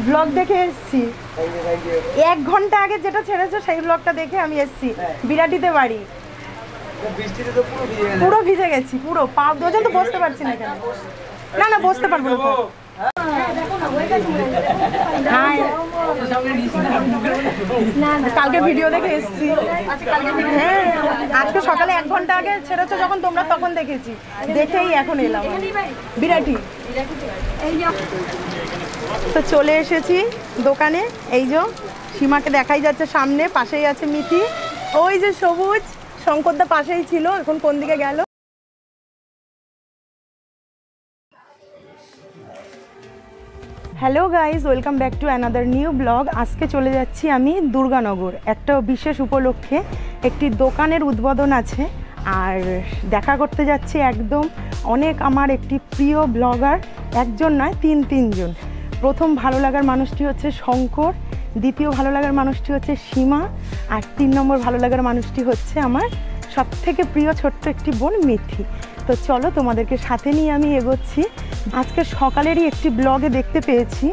Blog দেখে এসছি 1 ঘন্টা আগে যেটা ছেড়েছো সেই ব্লগটা দেখে আমি এসছি বিরাটিতে বাড়ি। পুরো ভিজে গেছি, পুরো পা পর্যন্ত বসতে পারছি না। কেন না না বসতে পারবো না। কালকে ভিডিও দেখে এসছি। হ্যাঁ আজকে সকালে 1 ঘন্টা আগে ছেড়েছো যখন তোমরা তখন দেখেছি, দেখেই এখন এলাম বিরাটি। তো চলে এসেছি দোকানে। এই যে সীমাকে দেখাই যাচ্ছে সামনে, পাশেই আছে মিঠি, ওই যে সবুজ শঙ্করদা পাশেই ছিল, এখন কোন দিকে গেল। Hello guys, welcome back to another new blog. আজকে চলে যাচ্ছি আমি দুর্গানগর, একটা বিশেষ উপলক্ষে একটি দোকানের উদ্বোধন আছে, আর দেখা করতে যাচ্ছি একদম অনেক আমার একটি প্রিয় ব্লগার, একজন নয় তিনজন। প্রথম ভালো লাগার মানুষটি হচ্ছে শঙ্কর, দ্বিতীয় ভালো লাগার মানুষটি হচ্ছে সীমা, আর 3 নম্বর ভালো লাগার মানুষটি হচ্ছে আমার সবথেকে প্রিয় ছোট্ট একটি বোন মিঠি। তো চলো তোমাদেরকে সাথে নিয়ে আমি এগোচ্ছি। আজকে সকালেরই একটি ব্লগে দেখতে পেয়েছি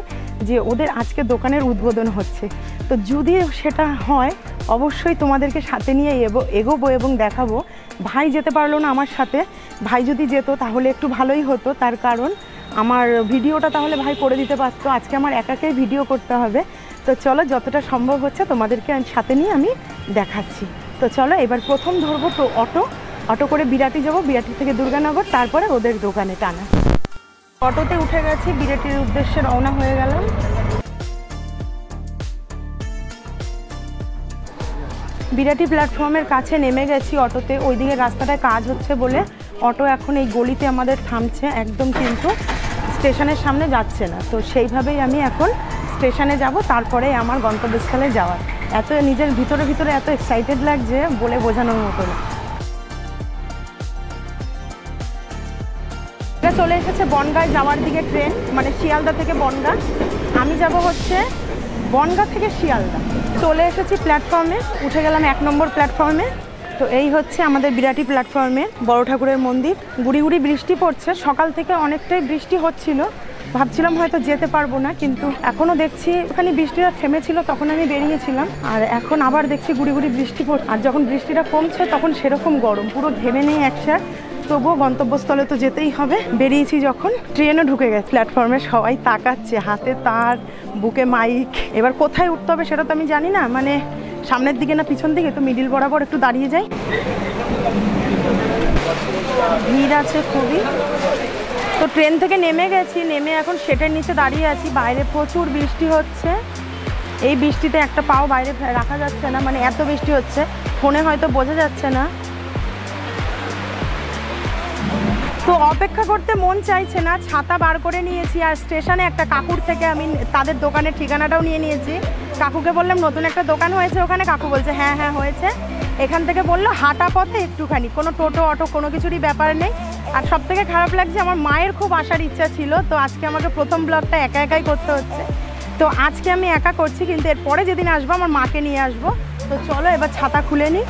যে ওদের আজকে দোকানের উদ্বোধন হচ্ছে, তো যদি সেটা হয় অবশ্যই তোমাদেরকে সাথে নিয়ে এগোবো এবং দেখাবো। ভাই যেতে পারলো না আমার সাথে, ভাই যদি যেত তাহলে একটু ভালোই হতো, তার কারণ আমার ভিডিওটা তাহলে ভাই করে দিতে পারতো, আজকে আমার একাকেই ভিডিও করতে হবে। তো চলো যতটা সম্ভব হচ্ছে তোমাদেরকে সাথে নিয়ে আমি দেখাচ্ছি। তো চলো এবার প্রথম ধরবো তো অটো করে বিরাটি যাবো, বিরাটি থেকে দুর্গানগর, তারপরে ওদের দোকানে টানা। অটোতে উঠে গেছি, বিরাটির উদ্দেশ্যে রওনা হয়ে গেলাম। বিরাটি প্ল্যাটফর্মের কাছে নেমে গেছি অটোতে, ওইদিকে রাস্তাটায় কাজ হচ্ছে বলে অটো এখন এই গলিতে আমাদের থামছে একদম, কিন্তু স্টেশনের সামনে যাচ্ছে না। তো সেইভাবেই আমি এখন স্টেশনে যাব, তারপরে আমার গন্তব্যস্থলে যাওয়ার। এত নিজের ভিতরে এত এক্সাইটেড লাগছে বলে বোঝানোর মতো না। চলে এসেছে বনগাঁয় যাওয়ার দিকে ট্রেন, মানে শিয়ালদা থেকে বনগাঁ। আমি যাব হচ্ছে বনগাঁ থেকে শিয়ালদা। চলে এসেছি প্ল্যাটফর্মে, উঠে গেলাম 1 নম্বর প্ল্যাটফর্মে। তো এই হচ্ছে আমাদের বিরাটি প্ল্যাটফর্মের বড় ঠাকুরের মন্দির। গুড়ি বৃষ্টি পড়ছে, সকাল থেকে অনেকটাই বৃষ্টি হচ্ছিল, ভাবছিলাম হয়তো যেতে পারবো না, কিন্তু এখনও দেখছি ওখানে বৃষ্টিটা থেমেছিল, তখন আমি বেরিয়েছিলাম, আর এখন আবার দেখছি গুড়ি বৃষ্টি পড়ছে। আর যখন বৃষ্টিটা কমছে তখন সেরকম গরম, পুরো ঘেমে নেই একসাথে, তবুও গন্তব্যস্থলে তো যেতেই হবে। বেরিয়েছি যখন, ট্রেনে ঢুকে গেছে প্ল্যাটফর্মে, সবাই তাকাচ্ছে, হাতে তার, বুকে মাইক। এবার কোথায় উঠতে হবে সেটা তো আমি জানি না, মানে সামনের দিকে না পিছন দিকে, তো মিডিল বরাবর একটু দাঁড়িয়ে যাই। ভিড় আছে খুবই। তো ট্রেন থেকে নেমে গেছি, নেমে এখন শেডের নিচে দাঁড়িয়ে আছি। বাইরে প্রচুর বৃষ্টি হচ্ছে, এই বৃষ্টিতে একটা পাও বাইরে রাখা যাচ্ছে না, মানে এত বৃষ্টি হচ্ছে, ফোনে হয়তো বোঝা যাচ্ছে না। তো অপেক্ষা করতে মন চাইছে না, ছাতা বার করে নিয়েছি, আর স্টেশনে একটা কাকুর থেকে আমি তাদের দোকানের ঠিকানাটাও নিয়ে নিয়েছি। কাকুকে বললাম নতুন একটা দোকান হয়েছে ওখানে, কাকু বলছে হ্যাঁ হয়েছে। এখান থেকে বললো হাঁটা পথে একটুখানি, কোনো টোটো অটো কোনো কিছুরই ব্যাপার নেই। আর সব থেকে খারাপ লাগছে, আমার মায়ের খুব আসার ইচ্ছা ছিল, তো আজকে আমাকে প্রথম ব্লগটা একাই করতে হচ্ছে। তো আজকে আমি একা করছি, কিন্তু এরপরে যেদিন আসবো আমার মাকে নিয়ে আসবো। তো চলো এবার ছাতা খুলে নিই।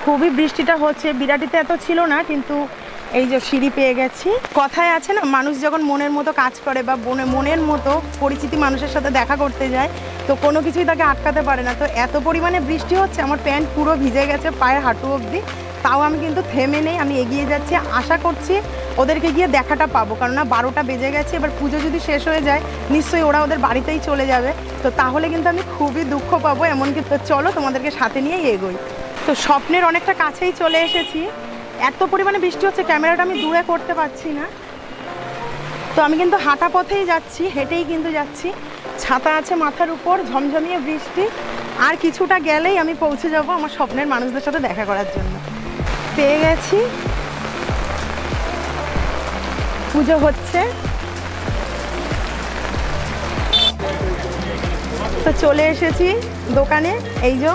খুবই বৃষ্টিটা হচ্ছে, বিরাটিতে এত ছিল না, কিন্তু এই যে সিঁড়ি পেয়ে গেছি। কথায় আছে না, মানুষ যখন মনের মতো কাজ করে বা মনের মতো পরিচিতি মানুষের সাথে দেখা করতে যায়, তো কোনো কিছুই তাকে আটকাতে পারে না। তো এত পরিমাণে বৃষ্টি হচ্ছে, আমার প্যান্ট পুরো ভিজে গেছে পায়ের হাঁটু অবধি, তাও আমি কিন্তু থেমে নেই, আমি এগিয়ে যাচ্ছি। আশা করছি ওদেরকে গিয়ে দেখাটা পাবো, কারণ 12টা বেজে গেছে। এবার পুজো যদি শেষ হয়ে যায় নিশ্চয়ই ওরা ওদের বাড়িতেই চলে যাবে, তো তাহলে কিন্তু আমি খুবই দুঃখ পাবো এমনকি। তো চলো তোমাদেরকে সাথে নিয়েই এগোই। তো স্বপ্নের অনেকটা কাছেই চলে এসেছি, এত পরিমাণে বৃষ্টি হচ্ছে ক্যামেরাটা আমি দূরে করতে পারছি না। তো আমি কিন্তু হাঁটা পথেই যাচ্ছি, হেঁটেই কিন্তু যাচ্ছি, ছাতা আছে মাথার উপর, ঝমঝমিয়ে বৃষ্টি, আর কিছুটা গেলেই আমি পৌঁছে যাব আমার স্বপ্নের মানুষদের সাথে দেখা করার জন্য। পেয়ে গেছি, পুজো হচ্ছে। তো চলে এসেছি দোকানে, এই যে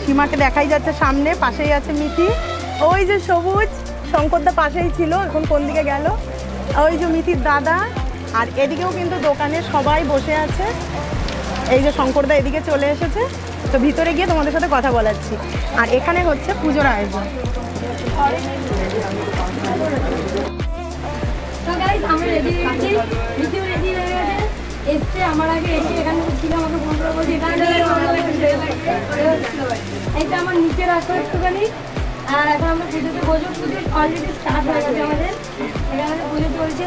সীমাকে দেখাই যাচ্ছে সামনে, পাশেই আছে মিঠি, ওই যে সবুজ শঙ্করদা পাশেই ছিল, এখন কোন দিকে গেল, ওই যে মিঠির দাদা, আর এদিকেও কিন্তু দোকানে সবাই বসে আছে। এই যে শঙ্করদা এদিকে চলে এসেছে, তো ভিতরে গিয়ে তোমাদের সাথে কথা বলাচ্ছি। আর এখানে হচ্ছে পুজোর আয়োজন। আমার আগে এসে এখানে ছিল, আমাকে ফোন করে বলছি এইটা আমার নিচে রাখো একটুখানি। আর এখন আমরা পুজোতে বসবো, পুজো অলরেডি স্টার্ট হয়ে গেছে আমাদের এখানে, পুজো চলছে।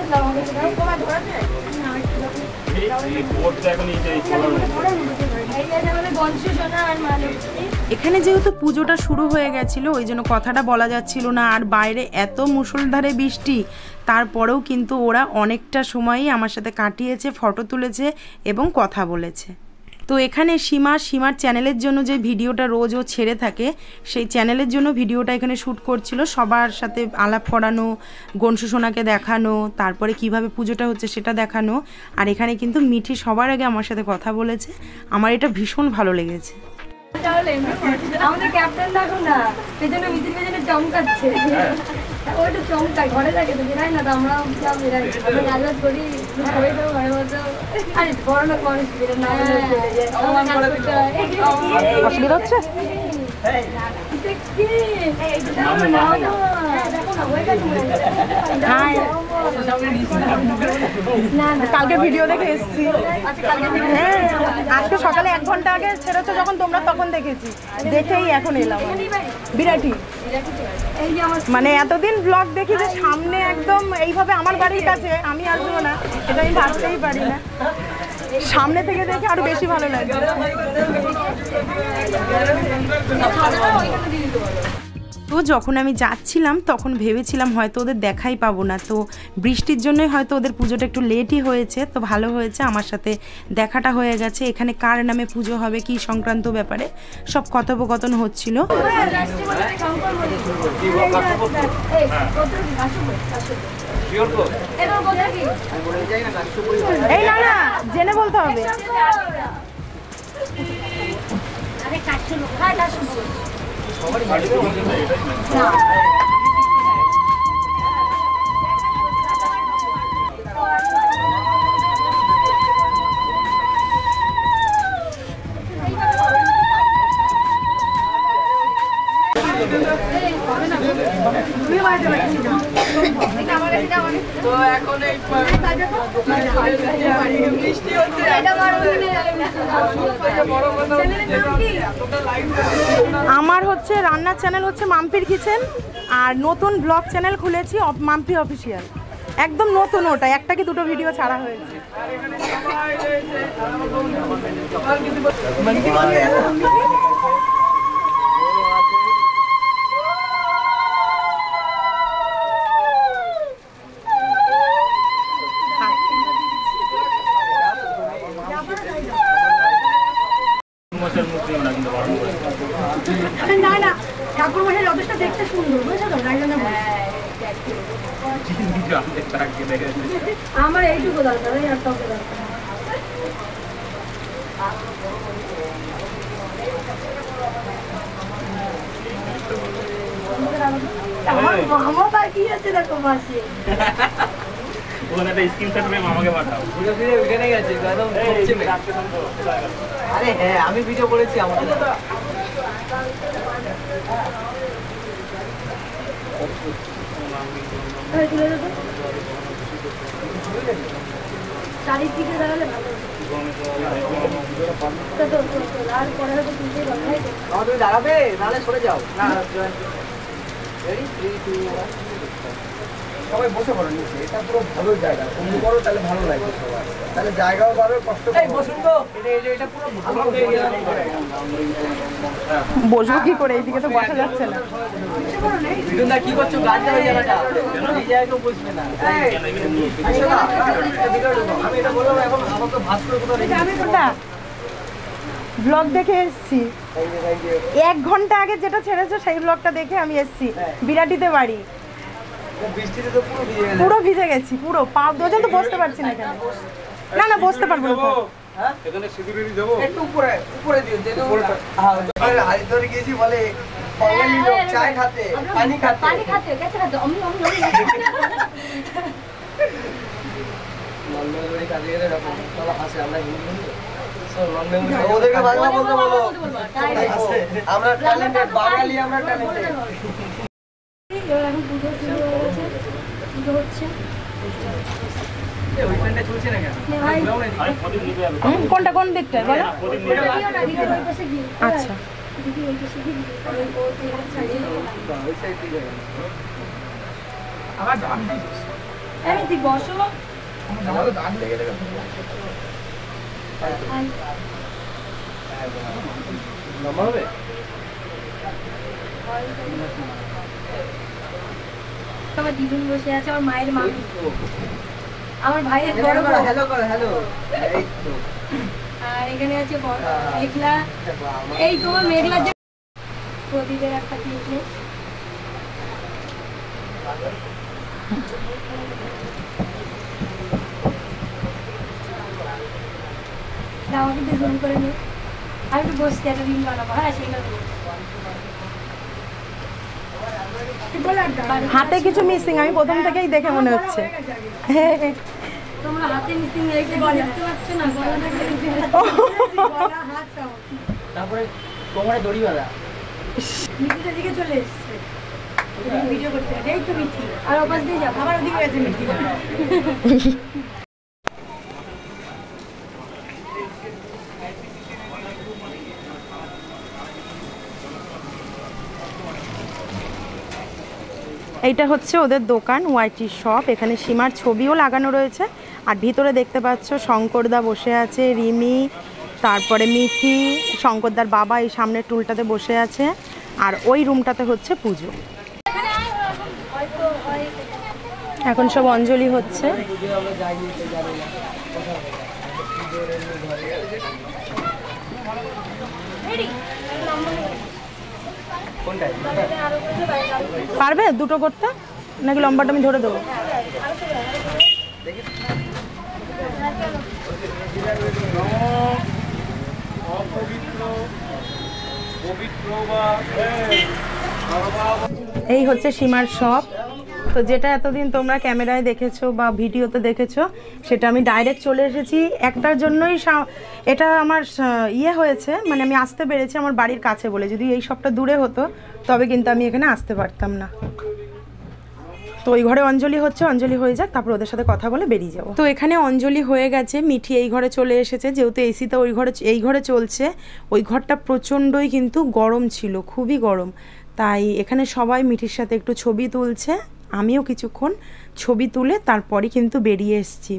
এখানে যেহেতু পুজোটা শুরু হয়ে গেছিলো ওই জন্য কথাটা বলা যাচ্ছিল না, আর বাইরে এত মুষলধারে বৃষ্টি, তারপরেও কিন্তু ওরা অনেকটা সময়ই আমার সাথে কাটিয়েছে, ফটো তুলেছে এবং কথা বলেছে। তো এখানে সীমার চ্যানেলের জন্য যে ভিডিওটা রোজ ও ছেড়ে থাকে, সেই চ্যানেলের জন্য ভিডিওটা এখানে শ্যুট করছিল, সবার সাথে আলাপ করানো, গনসু সোনাকে দেখানো, তারপরে কিভাবে পুজোটা হচ্ছে সেটা দেখানো। আর এখানে কিন্তু মিঠি সবার আগে আমার সাথে কথা বলেছে, আমার এটা ভীষণ ভালো লেগেছে। আমাদের ক্যাপ্টেন দেখো না, পেছনে মিছিল পেছনে চমকাচ্ছে, ওইটা চমকায়, ঘরে থাকে তো বেরাই না, তো আমরা বেরাই, আমরা গাজবাজ করি, ঘরে বলতো আরে বড় লোক মানুষ না অসুবিধা হচ্ছে। কালকে ভিডিও দেখে এসেছি, হ্যাঁ আজকে সকালে 1 ঘন্টা আগে ছেড়েছো যখন তোমরা, তখন দেখেছি, দেখেই এখন এলাম। বিরাটি মানে এতদিন ব্লগ দেখি যে সামনে একদম এইভাবে আমার বাড়ির কাছে, আমি আসবো না এটা আমি ভাবতেই পারি না, সামনে থেকে দেখে আরো বেশি ভালো লাগে। তো যখন আমি যাচ্ছিলাম তখন ভেবেছিলাম হয়তো ওদের দেখাই পাবো না, তো বৃষ্টির জন্যই হয়তো ওদের পুজোটা একটু লেটই হয়েছে, তো ভালো হয়েছে আমার সাথে দেখাটা হয়ে গেছে। এখানে কার নামে পুজো হবে কি সংক্রান্ত ব্যাপারে সব কথোপকথন হচ্ছিল। এই না না জেনে বলতে হবে। আমার হচ্ছে রান্নার চ্যানেল হচ্ছে মাম্পির কিচেন, আর নতুন ব্লগ চ্যানেল খুলেছি মাম্পি অফিসিয়াল, একদম নতুন, ওটা একটা কি দুটো ভিডিও ছাড়া হয়েছে। না না ঠাকুর মশাই যথেষ্ট দেখতে সুন্দর, বুঝছো তো, তাই জন্য আমার এইটুকু দরকার, আর কাউকে দরকার। আমার মামা বাকি আছে দেখো পাশে, আরে হ্যাঁ আমি ভিডিও করেছি আমাদের। চারিদিকে দাঁড়ালে ভালো, আর পরে হয়তো তুলতে পারবে। তুমি দাঁড়াবে নাহলে সরে যাও। সবাই বসে পড়ো নিচে, এটা পুরো ভালো জায়গা, তুমি করো তাহলে ভালো লাগবে সবার, তাহলে জায়গাও পাবে, কষ্ট বসুন তো, এটা পুরো ভালো জায়গা। বসবো কি করে, এইদিকে তো বসা যাচ্ছে না। বিটুনদা কি করছো, গাছটা ওই জায়গাটা, এই জায়গায় বসবে না। আমি এটা বললাম, এখন আমার তো ভাত করে কোথাও রেখে আমি কোনটা ব্লগ দেখে এসেছি, 1 ঘন্টা আগে যেটা ছেড়েছো সেই ব্লগটা দেখে আমি এসেছি। বিরাটিতে বাড়ি, বৃষ্টিতে তো পুরো ভিজে গেছি, পুরো পা দুজন তো বসতে পারছি না এখানে। না না বসতে পারবো না, এখানে সিঁদুরি দেব, একটু উপরে উপরে দিও, যেন হ্যাঁ হাত ধরে গিয়েছি বলে বাঙালি লোক চায় খাতে, পানি খাতে কেসে খাতে আমি মল্লবাড়ি কাজে গেলে এরকম সব হাসে, আমরা হিন্দু ওদেরকে বাংলা বলতে বলো। আমরা ট্যালেন্টেড, বাঙালি আমরা ট্যালেন্টেড। এখন পুজো শুরু হয়েছে, পুজো হচ্ছে। কোনটা কোন দিকটায় বলো? আচ্ছা বসো। আমার দিদুন বসে আছে, আমার মায়ের মামি, আমার ভাইয়ের বড় বড়। হ্যালো করো, হ্যালো। এই তো আর এখানে আছে মেঘলা, এই তোমার মেঘলার যে প্রদীপের একটা ক্লিপ নেই। আমাকে একটু জুম করে নিই, আমি একটু বসতে একটা রিল বানাবো। হ্যাঁ সেইটা হাতে কিছু মিসিং, আমি প্রথম থেকেই দেখে মনে হচ্ছে। তোমরা হাতে মিসিং দেখতে পাচ্ছ না, তারপরে কোমরে দড়ি বাঁধা। মিঠিটার দিকে চলে এসছে ভিডিও করতে। এই তো মিঠি, আর ওপাশ দিয়ে যাও, আবার ওদিকে গেছে মিঠি। এইটা হচ্ছে ওদের দোকান ওয়াইটি শপ। এখানে সীমার ছবিও লাগানো রয়েছে। আর ভিতরে দেখতে পাচ্ছ শঙ্করদা বসে আছে, রিমি, তারপরে মিঠি, শঙ্করদার বাবা এই সামনের টুলটাতে বসে আছে। আর ওই রুমটাতে হচ্ছে পুজো। এখন সব অঞ্জলি হচ্ছে। পারবে দুটো করতে নাকি লম্বাটা আমি ধরে দেবো? এই হচ্ছে সীমার শপ। তো যেটা এতদিন তোমরা ক্যামেরায় দেখেছো বা ভিডিওতে দেখেছো, সেটা আমি ডাইরেক্ট চলে এসেছি একটার জন্যই। এটা আমার ইয়ে হয়েছে, মানে আমি আসতে পেরেছি আমার বাড়ির কাছে বলে। যদি এই শপটা দূরে হতো তবে কিন্তু আমি এখানে আসতে পারতাম না। তো ওই ঘরে অঞ্জলি হচ্ছে, অঞ্জলি হয়ে যাক, তারপর ওদের সাথে কথা বলে বেরিয়ে যাবো। তো এখানে অঞ্জলি হয়ে গেছে, মিঠি এই ঘরে চলে এসেছে। যেহেতু এসিতে এই ঘরে চলছে, ওই ঘরটা প্রচণ্ডই কিন্তু গরম ছিল, খুবই গরম। তাই এখানে সবাই মিঠির সাথে একটু ছবি তুলছে। আমিও কিছুক্ষণ ছবি তুলে তারপরই কিন্তু বেরিয়ে এসেছি।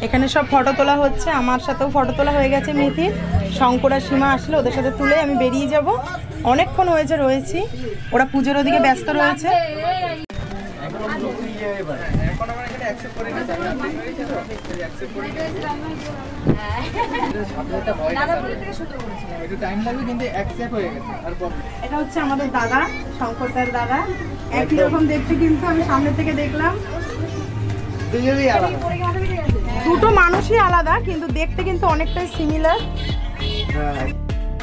এখানে সব ফটো তোলা হচ্ছে, আমার সাথেও ফটো তোলা হয়ে গেছে মিঠির। শঙ্কর আর সীমা আসলে ওদের সাথে তুলে আমি বেরিয়ে যাব। অনেকক্ষণ হয়েছে রয়েছি, ওরা পুজোর ওদিকে ব্যস্ত রয়েছে। এটা হচ্ছে আমাদের দাদা, শঙ্করদার দাদা। একই রকম দেখতে, কিন্তু আমি সামনে থেকে দেখলাম দুটো মানুষই আলাদা, কিন্তু দেখতে কিন্তু অনেকটাই সিমিলার।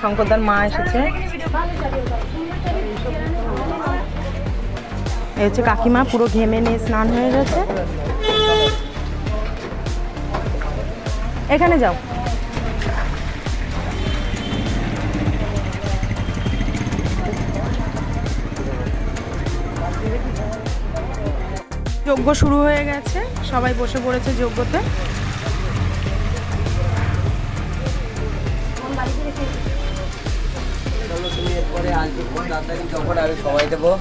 শঙ্করদার মা এসেছে, এই হচ্ছে কাকিমা, পুরো ঘেমে নিয়ে স্নান হয়ে গেছে। এখানে যাও। যজ্ঞ শুরু হয়ে গেছে, সবাই বসে পড়েছে যজ্ঞতে। সময় দেবো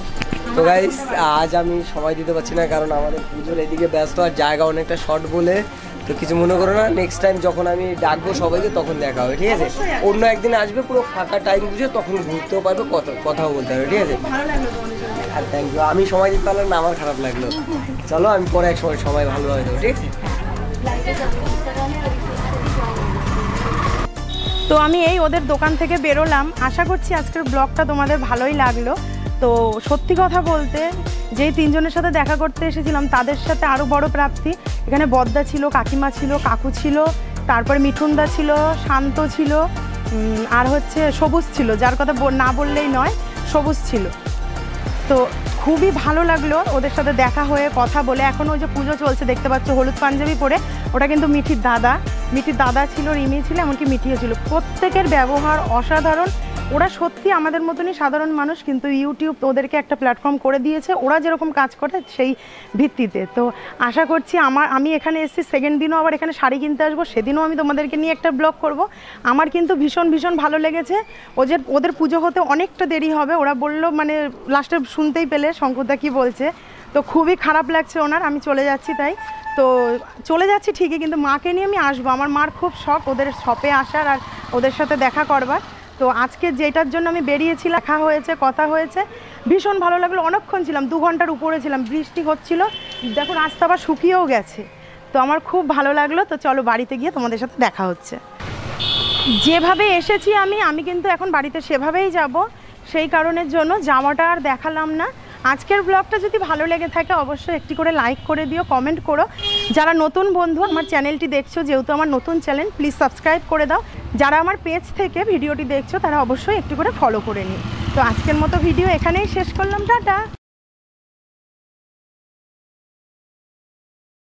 তো গাইস, আজ আমি সময় দিতে পারছি না কারণ আমাদের পুজোর এদিকে ব্যস্ত আর জায়গা অনেকটা শর্ট বলে। তো কিছু মনে করো না, নেক্সট টাইম যখন আমি ডাকবো সবাইকে তখন দেখা হবে, ঠিক আছে? অন্য একদিন আসবে পুরো ফাঁকা টাইম বুঝে, তখন ঘুরতেও পারবে, কথাও বলতে হবে, ঠিক আছে? আর থ্যাংক ইউ। আমি সময় দিতে পারলাম না, আমার খারাপ লাগলো। চলো আমি পরে এক সময় ভালোভাবে দেবো, ঠিক আছে? তো আমি এই ওদের দোকান থেকে বেরোলাম। আশা করছি আজকের ব্লগটা তোমাদের ভালোই লাগলো। তো সত্যি কথা বলতে, যেই তিনজনের সাথে দেখা করতে এসেছিলাম তাদের সাথে আরও বড় প্রাপ্তি। এখানে বদ্দা ছিল, কাকিমা ছিল, কাকু ছিল, তারপরে মিঠুনদা ছিল, শান্ত ছিল, আর হচ্ছে সবুজ ছিল, যার কথা না বললেই নয়, সবুজ ছিল। তো খুবই ভালো লাগলো ওদের সাথে দেখা হয়ে কথা বলে। এখন ওই যে পুজো চলছে দেখতে পাচ্ছ, হলুদ পাঞ্জাবি পরে, ওটা কিন্তু মিঠির দাদা। মিটির দাদা ছিল, রিমি ছিল, এমনকি মিঠিও ছিল। প্রত্যেকের ব্যবহার অসাধারণ। ওরা সত্যি আমাদের মতনই সাধারণ মানুষ, কিন্তু ইউটিউব ওদেরকে একটা প্ল্যাটফর্ম করে দিয়েছে ওরা যেরকম কাজ করে সেই ভিত্তিতে। তো আশা করছি আমি এখানে এসেছি, সেকেন্ড দিনও আবার এখানে শাড়ি কিনতে আসবো, সেদিনও আমি তোমাদেরকে নিয়ে একটা ব্লগ করব। আমার কিন্তু ভীষণ ভীষণ ভালো লেগেছে। ওদের পুজো হতে অনেকটা দেরি হবে, ওরা বললো, মানে লাস্টে শুনতেই পেলে শঙ্কুদা কী বলছে। তো খুবই খারাপ লাগছে ওনার, আমি চলে যাচ্ছি। তাই তো চলে যাচ্ছি ঠিকই, কিন্তু মাকে নিয়ে আমি আসবো। আমার মার খুব শখ ওদের শপে আসার আর ওদের সাথে দেখা করবার। তো আজকে যেটার জন্য আমি বেরিয়েছি, দেখা হয়েছে, কথা হয়েছে, ভীষণ ভালো লাগলো। অনেকক্ষণ ছিলাম, 2 ঘন্টার উপরে ছিলাম, বৃষ্টি হচ্ছিল, দেখো রাস্তা আবার শুকিয়েও গেছে। তো আমার খুব ভালো লাগলো। তো চলো বাড়িতে গিয়ে তোমাদের সাথে দেখা হচ্ছে। যেভাবে এসেছি আমি কিন্তু এখন বাড়িতে সেভাবেই যাব, সেই কারণের জন্য যাওয়াটা আর দেখালাম না। আজকের ব্লগটা যদি ভালো লেগে থাকে অবশ্যই একটি করে লাইক করে দিও, কমেন্ট করো। যারা নতুন বন্ধু আমার চ্যানেলটি দেখছো, যেহেতু আমার নতুন চ্যানেল, প্লিজ সাবস্ক্রাইব করে দাও। যারা আমার পেজ থেকে ভিডিওটি দেখছো তারা অবশ্যই একটু করে ফলো করে নিও। তো আজকের মতো ভিডিও এখানেই শেষ করলাম, টাটা।